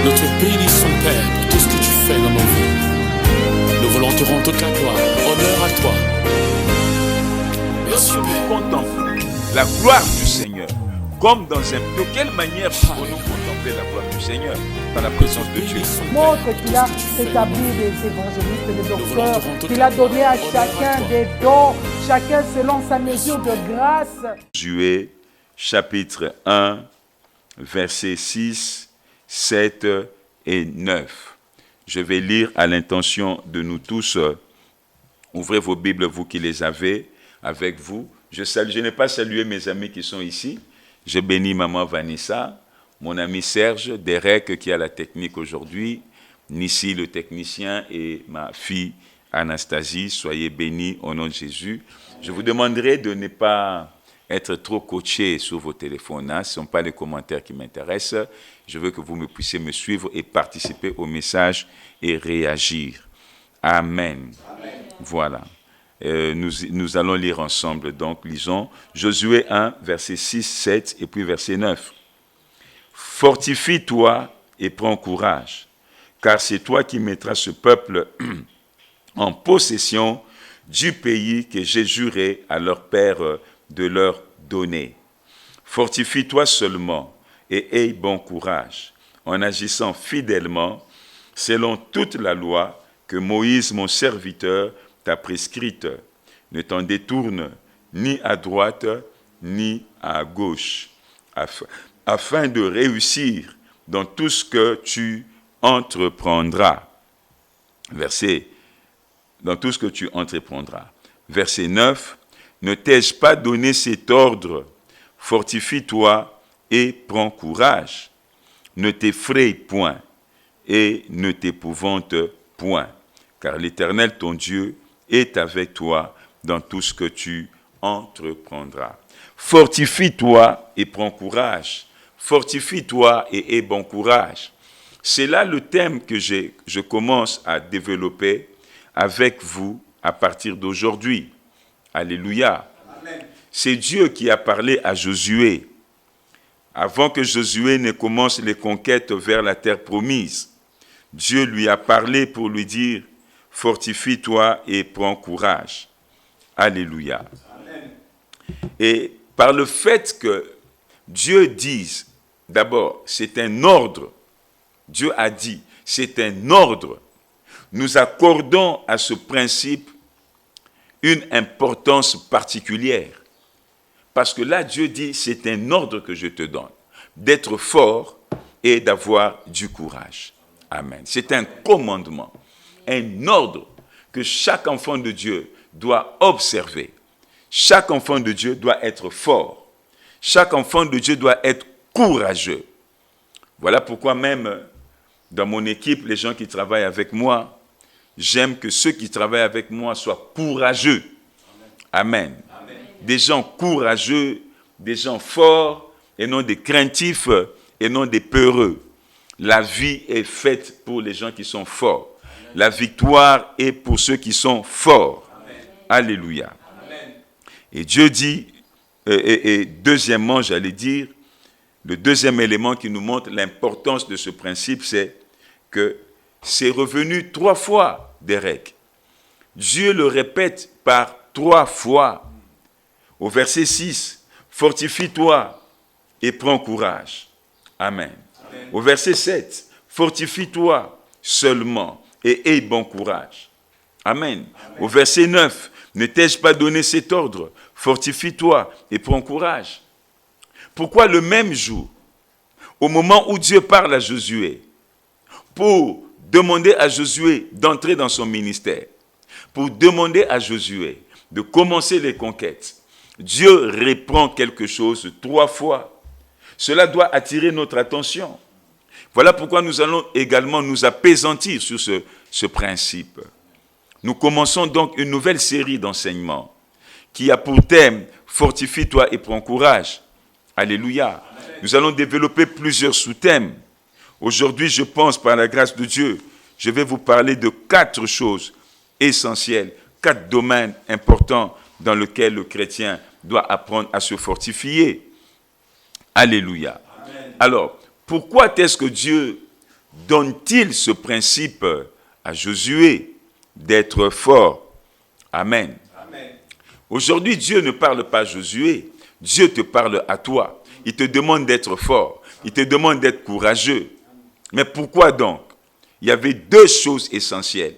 Notre bénissant Père pour tout ce que tu fais dans nos vies. Nous voulons te rendre toute la gloire. Honneur à toi. Merci Lorsque Père. nous contemplons la gloire du Seigneur, comme dans un... De quelle manière pouvons-nous contempler la gloire du Seigneur dans la présence de Dieu? Montre qu'il a établi des évangélistes, des docteurs, qu'il a donné à chacun des dons, chacun selon sa mesure de grâce. Josué, chapitre 1, versets 6, 7 et 9. Je vais lire à l'intention de nous tous. Ouvrez vos Bibles, vous qui les avez avec vous. Je n'ai pas salué mes amis qui sont ici. Je bénis maman Vanessa, mon ami Serge, Derek qui a la technique aujourd'hui, Nissi le technicien et ma fille Anastasie. Soyez bénis au nom de Jésus. Je vous demanderai de ne pas être trop coaché sur vos téléphones. Ce ne sont pas les commentaires qui m'intéressent. Je veux que vous puissiez me suivre et participer au message et réagir. Amen. Amen. Voilà. Nous allons lire ensemble. Donc, lisons Josué 1, verset 6, 7 et puis verset 9. Fortifie-toi et prends courage, car c'est toi qui mettras ce peuple en possession du pays que j'ai juré à leur père de leur donner. Fortifie-toi seulement et aie bon courage, en agissant fidèlement selon toute la loi que Moïse, mon serviteur, t'a prescrite. Ne t'en détourne ni à droite ni à gauche, afin de réussir dans tout ce que tu entreprendras. Dans tout ce que tu entreprendras. Verset 9. Ne t'ai-je pas donné cet ordre? Fortifie-toi et prends courage. Ne t'effraie point et ne t'épouvante point, car l'Éternel, ton Dieu, est avec toi dans tout ce que tu entreprendras. Fortifie-toi et prends courage. Fortifie-toi et aie bon courage. C'est là le thème que je commence à développer avec vous à partir d'aujourd'hui. Alléluia. Amen. C'est Dieu qui a parlé à Josué avant que Josué ne commence les conquêtes vers la terre promise. Dieu lui a parlé pour lui dire « Fortifie-toi et prends courage ». Alléluia. Amen. Et par le fait que Dieu dise, d'abord, c'est un ordre. Dieu a dit, c'est un ordre. Nous accordons à ce principe une importance particulière. Parce que là, Dieu dit, c'est un ordre que je te donne, d'être fort et d'avoir du courage. Amen. C'est un commandement, un ordre que chaque enfant de Dieu doit observer. Chaque enfant de Dieu doit être fort. Chaque enfant de Dieu doit être courageux. Voilà pourquoi même dans mon équipe, les gens qui travaillent avec moi, j'aime que ceux qui travaillent avec moi soient courageux. Amen. Amen. Des gens courageux, des gens forts, et non des craintifs, et non des peureux. La vie est faite pour les gens qui sont forts. Amen. La victoire est pour ceux qui sont forts. Amen. Alléluia. Amen. Et Dieu dit, et deuxièmement, j'allais dire, le deuxième élément qui nous montre l'importance de ce principe, c'est que c'est revenu 3 fois, Derek. Dieu le répète par 3 fois. Au verset 6, fortifie-toi et prends courage. Amen. Amen. Au verset 7, fortifie-toi seulement et aie bon courage. Amen. Amen. Au verset 9, ne t'ai-je pas donné cet ordre? Fortifie-toi et prends courage. Pourquoi le même jour, au moment où Dieu parle à Josué, pour demander à Josué d'entrer dans son ministère, pour demander à Josué de commencer les conquêtes, Dieu répond quelque chose 3 fois. Cela doit attirer notre attention. Voilà pourquoi nous allons également nous appesantir sur ce principe. Nous commençons donc une nouvelle série d'enseignements qui a pour thème « Fortifie-toi et prends courage ». Alléluia. Amen. Nous allons développer plusieurs sous-thèmes. Aujourd'hui, je pense, par la grâce de Dieu, je vais vous parler de 4 choses essentielles, 4 domaines importants dans lesquels le chrétien doit apprendre à se fortifier. Alléluia. Amen. Alors, pourquoi est-ce que Dieu donne-t-il ce principe à Josué d'être fort. Amen. Aujourd'hui, Dieu ne parle pas à Josué, Dieu te parle à toi. Il te demande d'être fort, il te demande d'être courageux. Mais pourquoi donc? Il y avait deux choses essentielles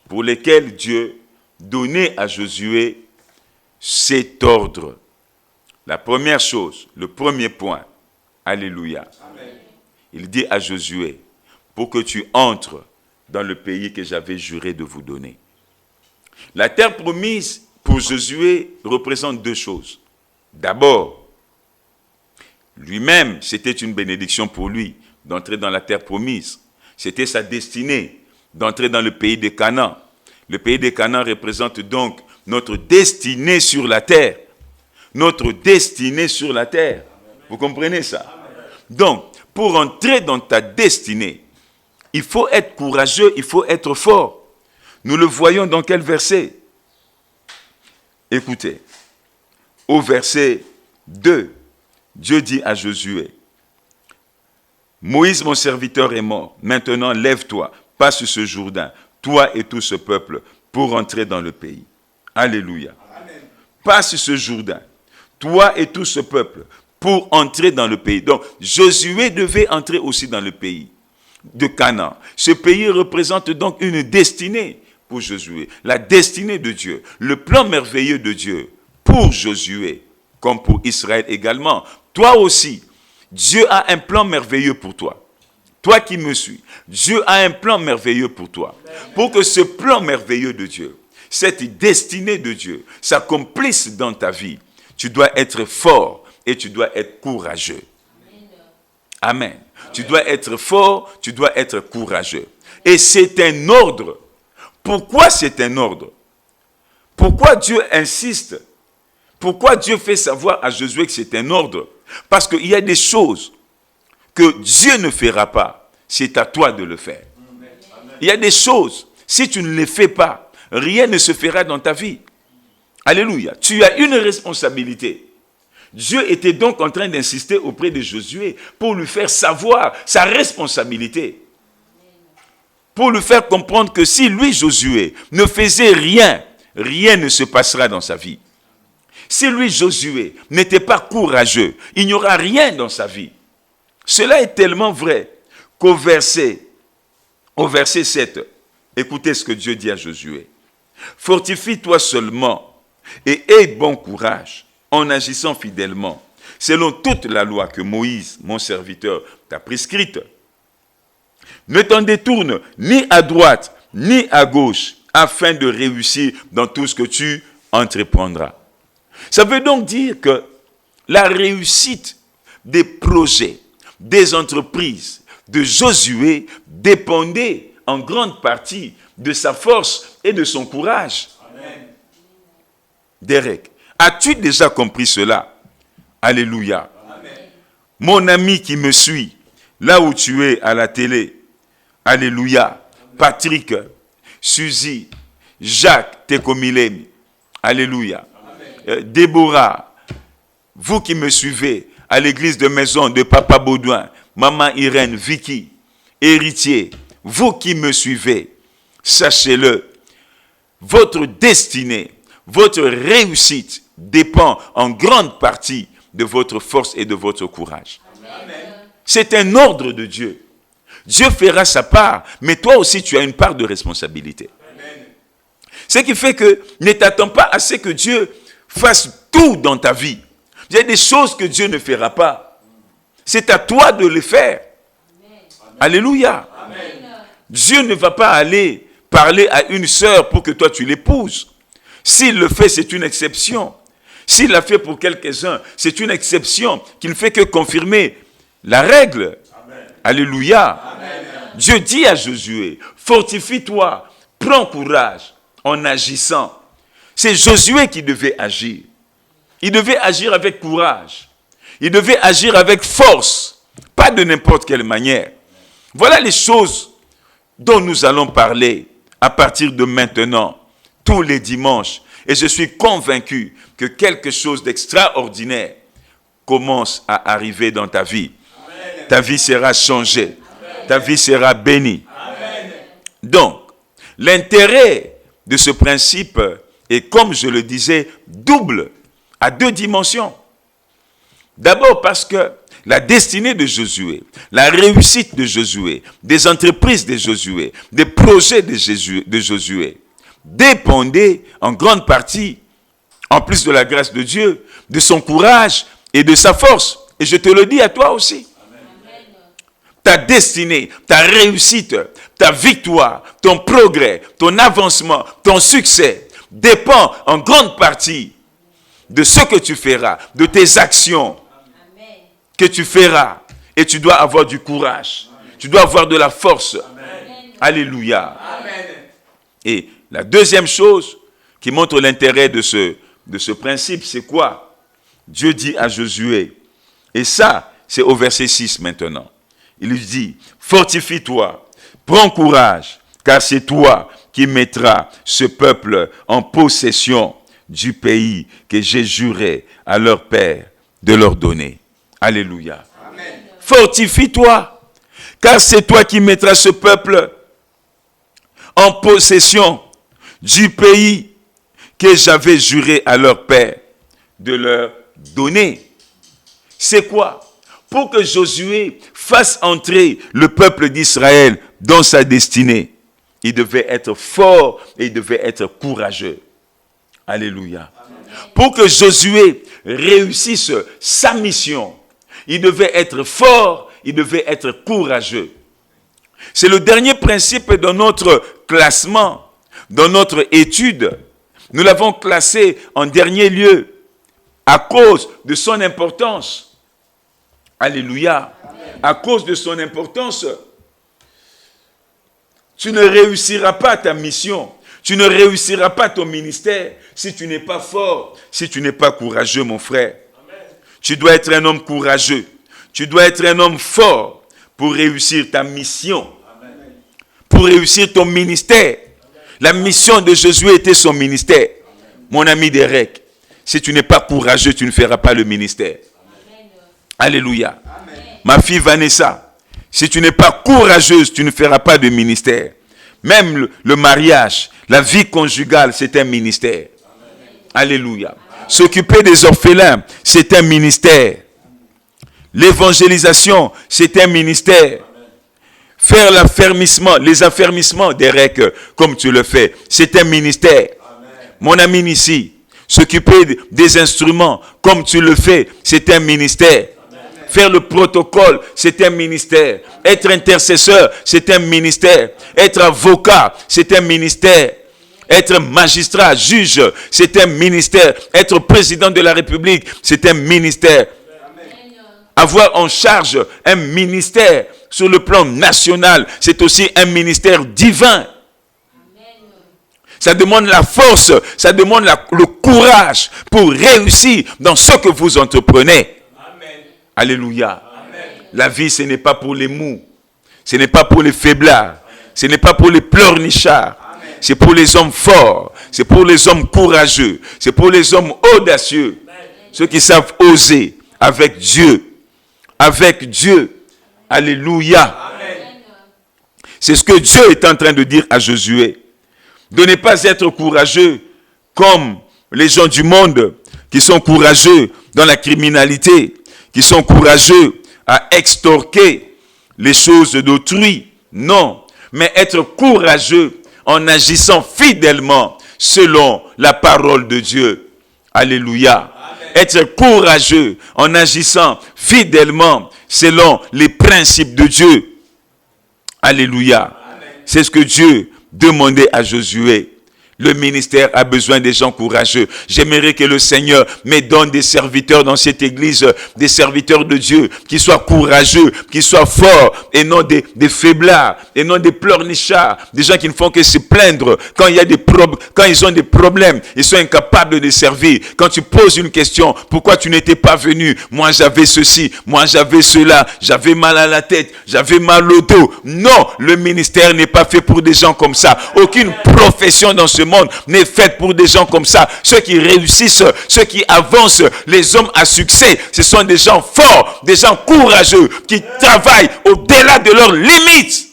pour lesquelles Dieu donnait à Josué cet ordre. La première chose, le premier point, alléluia. Amen. Il dit à Josué, pour que tu entres dans le pays que j'avais juré de vous donner. La terre promise pour Josué représente deux choses. D'abord, lui-même, c'était une bénédiction pour lui d'entrer dans la terre promise. C'était sa destinée d'entrer dans le pays de Canaan. Le pays de Canaan représente donc notre destinée sur la terre. Notre destinée sur la terre. Vous comprenez ça? Donc, pour entrer dans ta destinée, il faut être courageux, il faut être fort. Nous le voyons dans quel verset? Écoutez, au verset 2, Dieu dit à Josué, « Moïse, mon serviteur, est mort. Maintenant, lève-toi, passe ce Jourdain, toi et tout ce peuple, pour entrer dans le pays. » Alléluia. Amen. Passe ce Jourdain, toi et tout ce peuple, pour entrer dans le pays. Donc, Josué devait entrer aussi dans le pays de Canaan. Ce pays représente donc une destinée pour Josué, la destinée de Dieu, le plan merveilleux de Dieu pour Josué, comme pour Israël également. Toi aussi, Dieu a un plan merveilleux pour toi. Toi qui me suis, Dieu a un plan merveilleux pour toi. Pour que ce plan merveilleux de Dieu, cette destinée de Dieu s'accomplisse dans ta vie, tu dois être fort et tu dois être courageux. Amen. Amen. Tu dois être fort, tu dois être courageux. Et c'est un ordre. Pourquoi c'est un ordre? Pourquoi Dieu insiste? Pourquoi Dieu fait savoir à Josué que c'est un ordre? Parce qu'il y a des choses que Dieu ne fera pas. C'est à toi de le faire. Il y a des choses, si tu ne les fais pas, rien ne se fera dans ta vie. Alléluia. Tu as une responsabilité. Dieu était donc en train d'insister auprès de Josué pour lui faire savoir sa responsabilité. Pour lui faire comprendre que si lui, Josué, ne faisait rien, rien ne se passera dans sa vie. Si lui, Josué, n'était pas courageux, il n'y aura rien dans sa vie. Cela est tellement vrai qu'au verset 7, écoutez ce que Dieu dit à Josué. « Fortifie-toi seulement et aie bon courage en agissant fidèlement, selon toute la loi que Moïse, mon serviteur, t'a prescrite. Ne t'en détourne ni à droite, ni à gauche, afin de réussir dans tout ce que tu entreprendras. » Ça veut donc dire que la réussite des projets, des entreprises de Josué dépendait en grande partie de sa force et de son courage. Amen. Derek, as-tu déjà compris cela? Alléluia. Amen. Mon ami qui me suit, là où tu es à la télé, alléluia. Amen. Patrick, Suzy, Jacques, Tekomilemi, alléluia. Déborah, vous qui me suivez à l'église de maison de Papa Baudouin, Maman Irène, Vicky, héritier, vous qui me suivez, sachez-le, votre destinée, votre réussite dépend en grande partie de votre force et de votre courage. Amen. C'est un ordre de Dieu. Dieu fera sa part, mais toi aussi tu as une part de responsabilité. Amen. Ce qui fait que ne t'attends pas à ce que Dieu fasse tout dans ta vie. Il y a des choses que Dieu ne fera pas. C'est à toi de les faire. Amen. Alléluia. Amen. Dieu ne va pas aller parler à une sœur pour que toi tu l'épouses. S'il le fait, c'est une exception. S'il l'a fait pour quelques-uns, c'est une exception qui ne fait que confirmer la règle. Amen. Alléluia. Amen. Dieu dit à Josué, fortifie-toi, prends courage en agissant. C'est Josué qui devait agir. Il devait agir avec courage. Il devait agir avec force, pas de n'importe quelle manière. Voilà les choses dont nous allons parler à partir de maintenant, tous les dimanches. Et je suis convaincu que quelque chose d'extraordinaire commence à arriver dans ta vie. Amen. Ta vie sera changée. Amen. Ta vie sera bénie. Donc, l'intérêt de ce principe est, comme je le disais, double, à 2 dimensions. D'abord parce que la destinée de Josué, la réussite de Josué, des entreprises de Josué, des projets de Josué, dépendait en grande partie, en plus de la grâce de Dieu, de son courage et de sa force. Et je te le dis à toi aussi. Ta destinée, ta réussite, ta victoire, ton progrès, ton avancement, ton succès dépend en grande partie de ce que tu feras, de tes actions que tu feras. Et tu dois avoir du courage. Tu dois avoir de la force. Alléluia. Et la deuxième chose qui montre l'intérêt de ce principe, c'est quoi? Dieu dit à Josué, et ça, c'est au verset 6 maintenant. Il lui dit, fortifie-toi, prends courage, car c'est toi qui mettras ce peuple en possession du pays que j'ai juré à leur père de leur donner. Alléluia. Amen. Fortifie-toi, car c'est toi qui mettras ce peuple en possession du pays que j'avais juré à leur père de leur donner. C'est quoi? Pour que Josué fasse entrer le peuple d'Israël dans sa destinée, il devait être fort et il devait être courageux. Alléluia. Amen. Pour que Josué réussisse sa mission, il devait être fort, il devait être courageux. C'est le dernier principe dans notre classement, dans notre étude. Nous l'avons classé en dernier lieu à cause de son importance. Alléluia. Amen. À cause de son importance, tu ne réussiras pas ta mission. Tu ne réussiras pas ton ministère si tu n'es pas fort, si tu n'es pas courageux, mon frère. Amen. Tu dois être un homme courageux. Tu dois être un homme fort pour réussir ta mission. Amen. Pour réussir ton ministère. Amen. La mission de Josué était son ministère. Amen. Mon ami Derek, si tu n'es pas courageux, tu ne feras pas le ministère. Amen. Alléluia. Amen. Ma fille Vanessa, si tu n'es pas courageuse, tu ne feras pas de ministère. Même le mariage, la vie conjugale, c'est un ministère. Amen. Alléluia. Amen. S'occuper des orphelins, c'est un ministère. L'évangélisation, c'est un ministère. Amen. Faire l'affermissement, les affermissements des règles, comme tu le fais, c'est un ministère. Amen. Mon ami ici, s'occuper des instruments, comme tu le fais, c'est un ministère. Faire le protocole, c'est un ministère. Être intercesseur, c'est un ministère. Être avocat, c'est un ministère. Être magistrat, juge, c'est un ministère. Être président de la République, c'est un ministère. Avoir en charge un ministère sur le plan national, c'est aussi un ministère divin. Ça demande la force, ça demande le courage pour réussir dans ce que vous entreprenez. Alléluia. Amen. La vie, ce n'est pas pour les mous. Ce n'est pas pour les faiblards. Ce n'est pas pour les pleurnichards. Amen. C'est pour les hommes forts. C'est pour les hommes courageux. C'est pour les hommes audacieux. Amen. Ceux qui savent oser avec Dieu. Avec Dieu. Alléluia. Amen. C'est ce que Dieu est en train de dire à Josué. De ne pas être courageux comme les gens du monde qui sont courageux dans la criminalité, qui sont courageux à extorquer les choses d'autrui. Non, mais être courageux en agissant fidèlement selon la parole de Dieu. Alléluia. Amen. Être courageux en agissant fidèlement selon les principes de Dieu. Alléluia. Amen. C'est ce que Dieu demandait à Josué. Le ministère a besoin des gens courageux. J'aimerais que le Seigneur me donne des serviteurs dans cette église, des serviteurs de Dieu, qui soient courageux, qui soient forts, et non des faiblards, et non des pleurnichards, des gens qui ne font que se plaindre. Quand ils ont des problèmes, ils sont incapables de servir. Quand tu poses une question, pourquoi tu n'étais pas venu? Moi j'avais ceci, moi j'avais cela, j'avais mal à la tête, j'avais mal au dos. Non, le ministère n'est pas fait pour des gens comme ça. Aucune profession dans ce monde n'est faite pour des gens comme ça. Ceux qui réussissent, ceux qui avancent, les hommes à succès, ce sont des gens forts, des gens courageux, qui travaillent au-delà de leurs limites.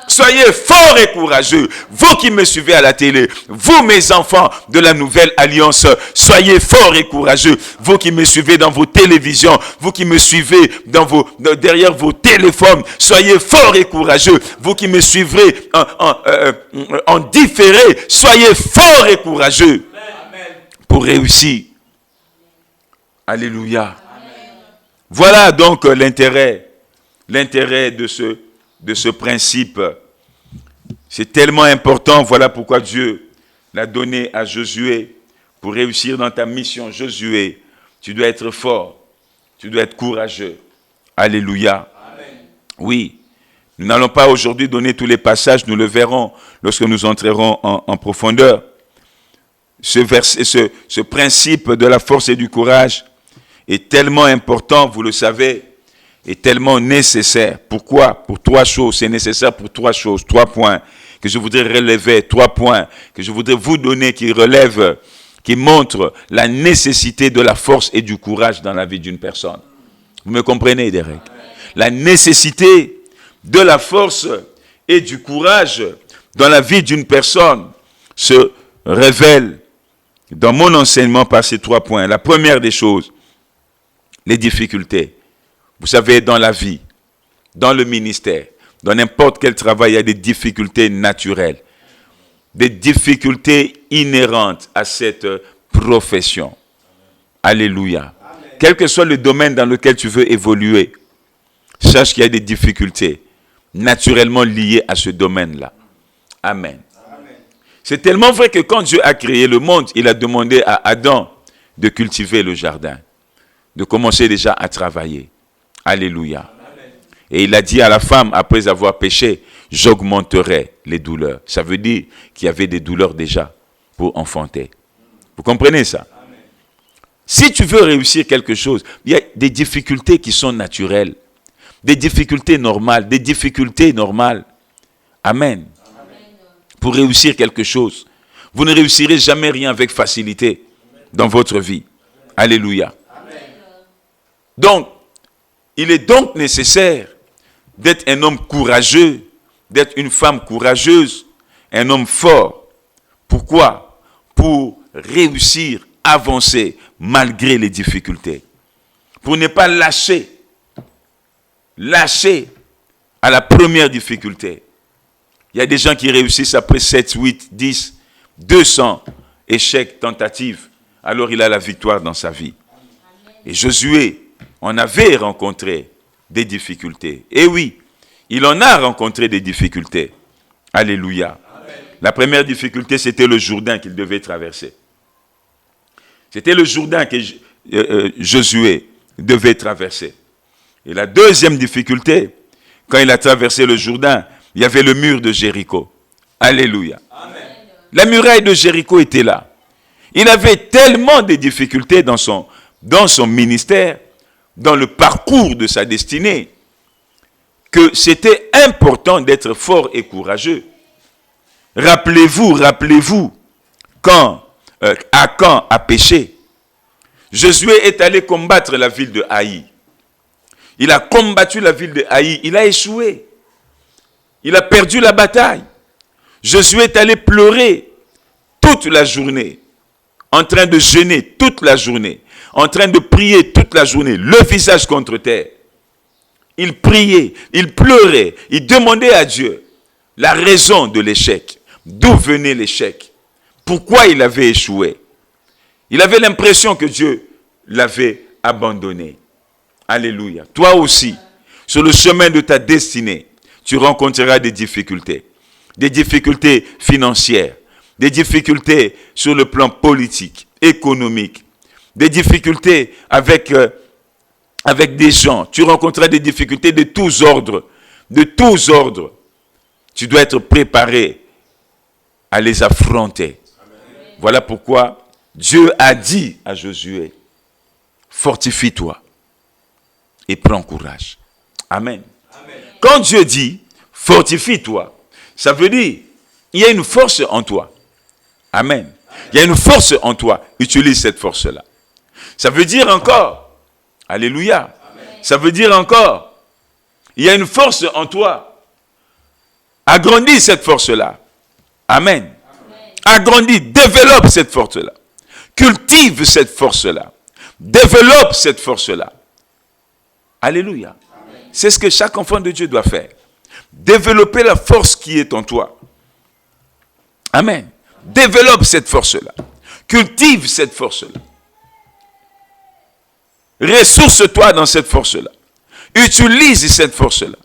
Soyez forts et courageux. Vous qui me suivez à la télé, vous mes enfants de la nouvelle alliance, soyez forts et courageux. Vous qui me suivez dans vos télévisions, vous qui me suivez derrière vos téléphones, soyez forts et courageux. Vous qui me suivrez en différé, soyez forts et courageux pour réussir. Alléluia. Voilà donc l'intérêt de ce principe. C'est tellement important. Voilà pourquoi Dieu l'a donné à Josué. Pour réussir dans ta mission, Josué, tu dois être fort, tu dois être courageux. Alléluia. Amen. Oui, nous n'allons pas aujourd'hui donner tous les passages, nous le verrons lorsque nous entrerons en profondeur. Ce principe de la force et du courage est tellement important, vous le savez, est tellement nécessaire. Pourquoi? Pour 3 choses. C'est nécessaire pour 3 choses, 3 points que je voudrais relever, 3 points que je voudrais vous donner qui relèvent, qui montrent la nécessité de la force et du courage dans la vie d'une personne. Vous me comprenez, Derek? La nécessité de la force et du courage dans la vie d'une personne se révèle dans mon enseignement par ces 3 points. La première des choses, les difficultés. Vous savez, dans la vie, dans le ministère, dans n'importe quel travail, il y a des difficultés naturelles, des difficultés inhérentes à cette profession. Alléluia. Amen. Quel que soit le domaine dans lequel tu veux évoluer, sache qu'il y a des difficultés naturellement liées à ce domaine-là. Amen. Amen. C'est tellement vrai que quand Dieu a créé le monde, il a demandé à Adam de cultiver le jardin, de commencer déjà à travailler. Alléluia. Amen. Et il a dit à la femme, après avoir péché, j'augmenterai les douleurs. Ça veut dire qu'il y avait des douleurs déjà pour enfanter. Vous comprenez ça? Amen. Si tu veux réussir quelque chose, il y a des difficultés qui sont naturelles, des difficultés normales, des difficultés normales. Amen. Amen. Pour réussir quelque chose. Vous ne réussirez jamais rien avec facilité dans votre vie. Alléluia. Amen. Donc, il est donc nécessaire d'être un homme courageux, d'être une femme courageuse, un homme fort. Pourquoi? Pour réussir, avancer malgré les difficultés. Pour ne pas lâcher à la première difficulté. Il y a des gens qui réussissent après 7, 8, 10, 200 échecs, tentatives. Alors il a la victoire dans sa vie. Et Josué, on avait rencontré des difficultés. Et oui, il en a rencontré des difficultés. Alléluia. Amen. La première difficulté, c'était le Jourdain qu'il devait traverser. C'était le Jourdain que Josué devait traverser. Et la deuxième difficulté, quand il a traversé le Jourdain, il y avait le mur de Jéricho. Alléluia. Amen. La muraille de Jéricho était là. Il avait tellement de difficultés dans son ministère, dans le parcours de sa destinée, que c'était important d'être fort et courageux. Rappelez-vous, quand Akan a péché, Josué est allé combattre la ville de Haï. Il a combattu la ville de Haï, il a échoué. Il a perdu la bataille. Josué est allé pleurer toute la journée, en train de jeûner toute la journée, en train de prier toute la journée, le visage contre terre. Il priait, il pleurait, il demandait à Dieu la raison de l'échec. D'où venait l'échec? Pourquoi il avait échoué? Il avait l'impression que Dieu l'avait abandonné. Alléluia. Toi aussi, sur le chemin de ta destinée, tu rencontreras des difficultés financières, des difficultés sur le plan politique, économique, des difficultés avec des gens. Tu rencontreras des difficultés de tous ordres. Tu dois être préparé à les affronter. Amen. Voilà pourquoi Dieu a dit à Josué, fortifie-toi et prends courage. Amen. Amen. Quand Dieu dit, fortifie-toi, ça veut dire, il y a une force en toi. Amen. Il y a une force en toi. Utilise cette force-là. Ça veut dire encore, alléluia. Ça veut dire encore, il y a une force en toi. Agrandis cette force-là. Amen. Agrandis, développe cette force-là. Cultive cette force-là. Développe cette force-là. Alléluia. C'est ce que chaque enfant de Dieu doit faire. Développer la force qui est en toi. Amen. Développe cette force-là. Cultive cette force-là. Ressource-toi dans cette force-là. Utilise cette force-là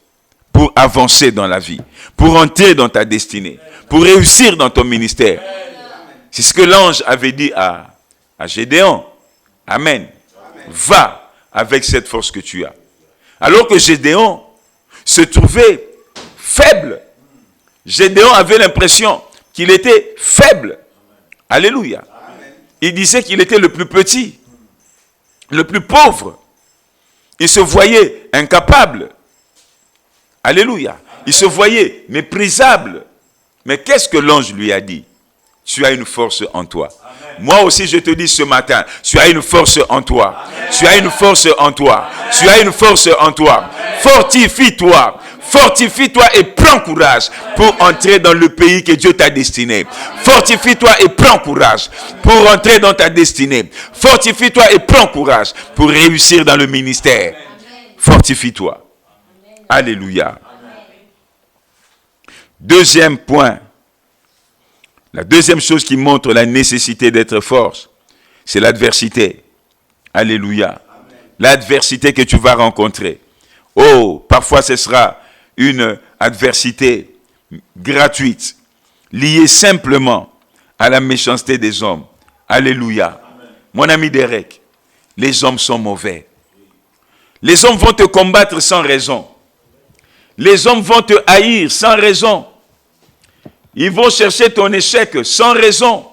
pour avancer dans la vie, pour entrer dans ta destinée, pour réussir dans ton ministère. C'est ce que l'ange avait dit à Gédéon. Amen. Va avec cette force que tu as. Alors que Gédéon se trouvait faible. Gédéon avait l'impression qu'il était faible. Alléluia. Il disait qu'il était le plus petit, le plus pauvre. Il se voyait incapable. Alléluia. Il se voyait méprisable. Mais qu'est-ce que l'ange lui a dit? Tu as une force en toi. Moi aussi, je te dis ce matin, tu as une force en toi. Tu as une force en toi. Tu as une force en toi. Fortifie-toi. Fortifie-toi et prends courage pour entrer dans le pays que Dieu t'a destiné. Fortifie-toi et prends courage pour entrer dans ta destinée. Fortifie-toi et prends courage pour réussir dans le ministère. Fortifie-toi. Alléluia. Deuxième point. La deuxième chose qui montre la nécessité d'être fort, c'est l'adversité. Alléluia. L'adversité que tu vas rencontrer. Oh, parfois ce sera une adversité gratuite, liée simplement à la méchanceté des hommes. Alléluia. Mon ami Derek, les hommes sont mauvais. Les hommes vont te combattre sans raison. Les hommes vont te haïr sans raison. Ils vont chercher ton échec sans raison.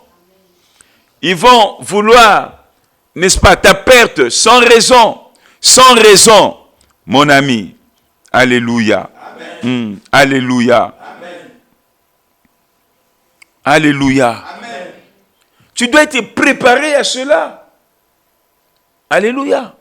Ils vont vouloir, n'est-ce pas, ta perte sans raison. Sans raison, mon ami. Alléluia. Alléluia. Amen. Alléluia. Amen. Tu dois être préparé à cela. Alléluia.